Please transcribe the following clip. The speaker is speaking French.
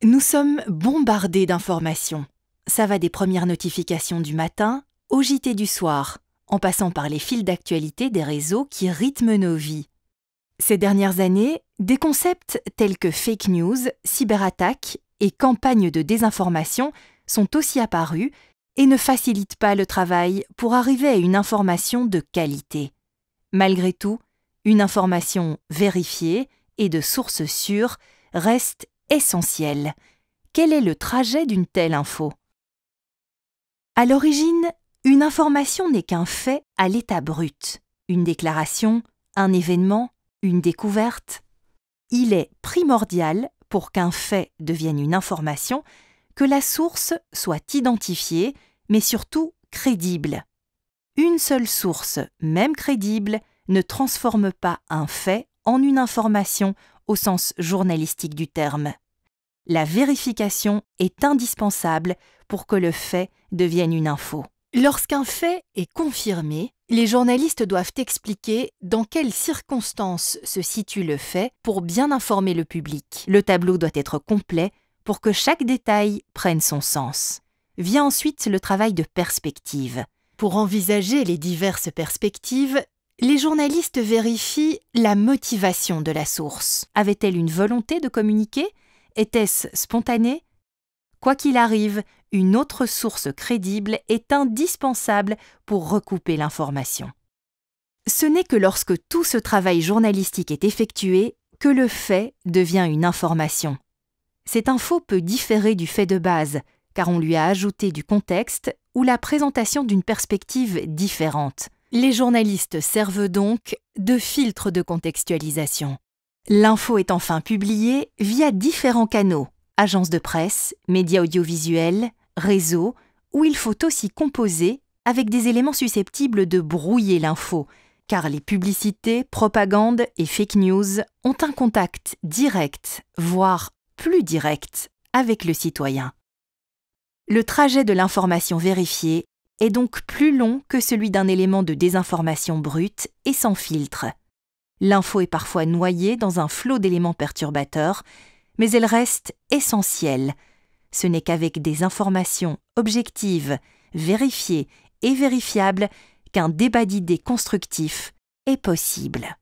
Nous sommes bombardés d'informations. Ça va des premières notifications du matin au JT du soir, en passant par les fils d'actualité des réseaux qui rythment nos vies. Ces dernières années, des concepts tels que fake news, cyberattaques et campagnes de désinformation sont aussi apparus et ne facilitent pas le travail pour arriver à une information de qualité. Malgré tout, une information vérifiée et de sources sûres reste essentielle. Quel est le trajet d'une telle info? À l'origine, une information n'est qu'un fait à l'état brut, une déclaration, un événement, une découverte. Il est primordial, pour qu'un fait devienne une information, que la source soit identifiée, mais surtout crédible. Une seule source, même crédible, ne transforme pas un fait en une information au sens journalistique du terme. La vérification est indispensable pour que le fait devienne une info. Lorsqu'un fait est confirmé, les journalistes doivent expliquer dans quelles circonstances se situe le fait pour bien informer le public. Le tableau doit être complet pour que chaque détail prenne son sens. Vient ensuite le travail de perspective. Pour envisager les diverses perspectives, les journalistes vérifient la motivation de la source. Avait-elle une volonté de communiquer? Était-ce spontané? Quoi qu'il arrive, une autre source crédible est indispensable pour recouper l'information. Ce n'est que lorsque tout ce travail journalistique est effectué que le fait devient une information. Cette info peut différer du fait de base, car on lui a ajouté du contexte ou la présentation d'une perspective différente. Les journalistes servent donc de filtre de contextualisation. L'info est enfin publiée via différents canaux, agences de presse, médias audiovisuels, réseaux, où il faut aussi composer avec des éléments susceptibles de brouiller l'info, car les publicités, propagandes et fake news ont un contact direct, voire plus direct, avec le citoyen. Le trajet de l'information vérifiée est donc plus long que celui d'un élément de désinformation brute et sans filtre. L'info est parfois noyée dans un flot d'éléments perturbateurs, mais elle reste essentielle. Ce n'est qu'avec des informations objectives, vérifiées et vérifiables qu'un débat d'idées constructif est possible.